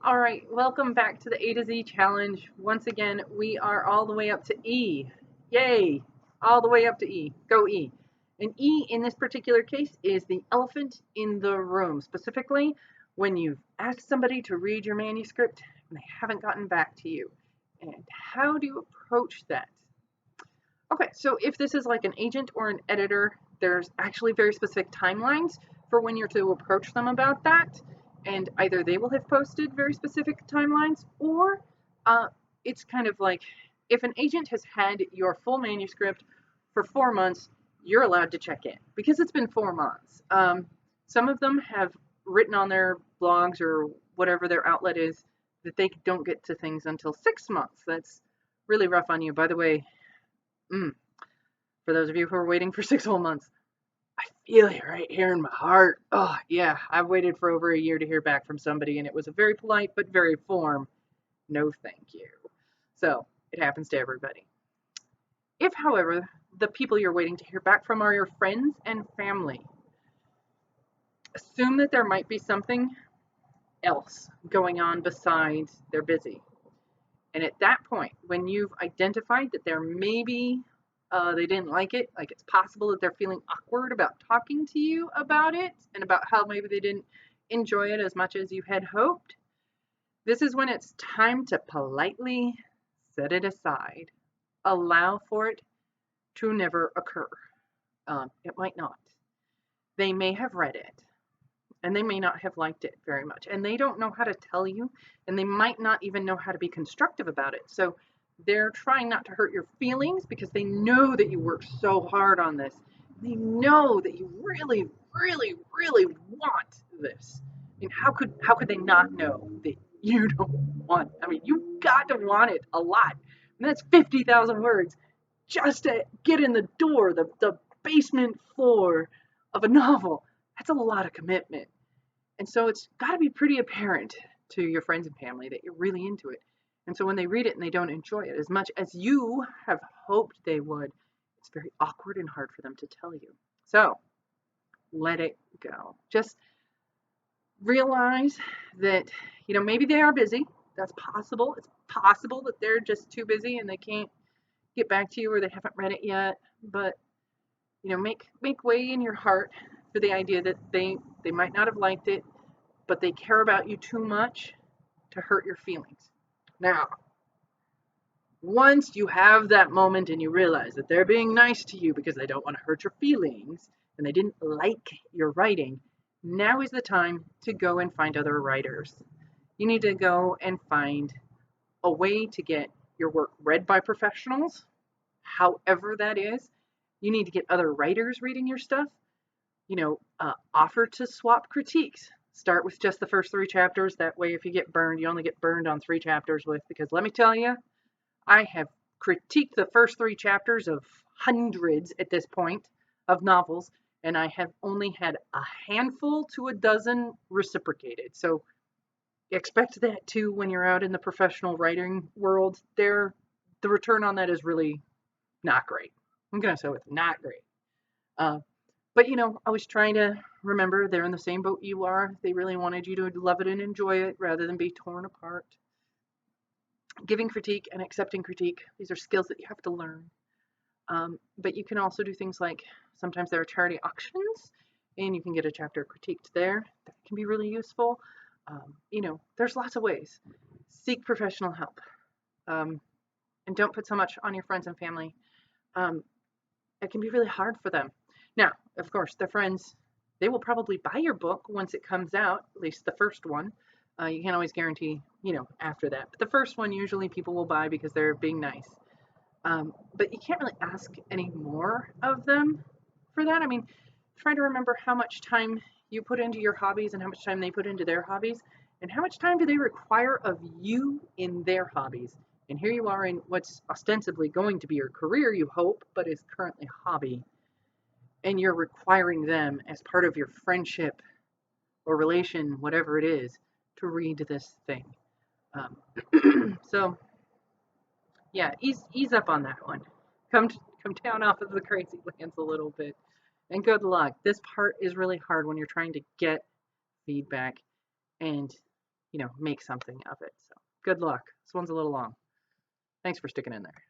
All right, welcome back to the A to Z challenge. Once again, we are all the way up to E. Yay! All the way up to E. Go E. And E in this particular case is the elephant in the room, specifically when you've asked somebody to read your manuscript and they haven't gotten back to you. And how do you approach that? Okay, so if this is like an agent or an editor, there's actually very specific timelines for when you're to approach them about that. And either they will have posted very specific timelines, or it's kind of like if an agent has had your full manuscript for 4 months, you're allowed to check in because it's been 4 months. Some of them have written on their blogs or whatever their outlet is that they don't get to things until 6 months. That's really rough on you. By the way, for those of you who are waiting for 6 whole months, I feel it right here in my heart. Oh, yeah, I've waited for over a year to hear back from somebody, and it was a very polite but very form no thank you. So it happens to everybody. If, however, the people you're waiting to hear back from are your friends and family, assume that there might be something else going on besides they're busy. And at that point, when you've identified that there may be they didn't like it, like it's possible that they're feeling awkward about talking to you about it and about how maybe they didn't enjoy it as much as you had hoped, this is when it's time to politely set it aside. Allow for it to never occur. It might not. They may have read it and they may not have liked it very much, and they don't know how to tell you, and they might not even know how to be constructive about it. So they're trying not to hurt your feelings because they know that you worked so hard on this. They know that you really, really, really want this. I mean, how could they not know that you don't want? I mean, you got to want it a lot. And that's 50,000 words just to get in the door, the basement floor of a novel. That's a lot of commitment. And so it's got to be pretty apparent to your friends and family that you're really into it. And so when they read it and they don't enjoy it as much as you have hoped they would, it's very awkward and hard for them to tell you. So let it go. Just realize that, maybe they are busy. That's possible. It's possible that they're just too busy and they can't get back to you or they haven't read it yet. But, make way in your heart for the idea that they might not have liked it, but they care about you too much to hurt your feelings. Now, once you have that moment and you realize that they're being nice to you because they don't want to hurt your feelings and they didn't like your writing, now is the time to go and find other writers. You need to go and find a way to get your work read by professionals, however that is. You need to get other writers reading your stuff. Offer to swap critiques. Start with just the first 3 chapters. That way, if you get burned, you only get burned on 3 chapters with, because let me tell you, I have critiqued the first 3 chapters of hundreds at this point of novels, and I have only had a handful to a dozen reciprocated. So expect that too when you're out in the professional writing world. The return on that is really not great. I'm going to say it's not great. But I was trying to remember they're in the same boat you are. They really wanted you to love it and enjoy it rather than be torn apart. Giving critique and accepting critique, these are skills that you have to learn. But you can also do things like sometimes there are charity auctions and you can get a chapter critiqued there. That can be really useful. There's lots of ways. Seek professional help. And don't put so much on your friends and family. It can be really hard for them. Now, of course, their friends, they will probably buy your book once it comes out, at least the first one. You can't always guarantee, after that. But the first one, usually people will buy because they're being nice. But you can't really ask any more of them for that. I mean, try to remember how much time you put into your hobbies and how much time they put into their hobbies. And how much time do they require of you in their hobbies? And here you are in what's ostensibly going to be your career, you hope, but is currently a hobby. And you're requiring them as part of your friendship or relation, whatever it is, to read this thing. So, yeah, ease up on that one. Come down off of the crazy lands a little bit. And good luck. This part is really hard when you're trying to get feedback and, make something of it. So good luck. This one's a little long. Thanks for sticking in there.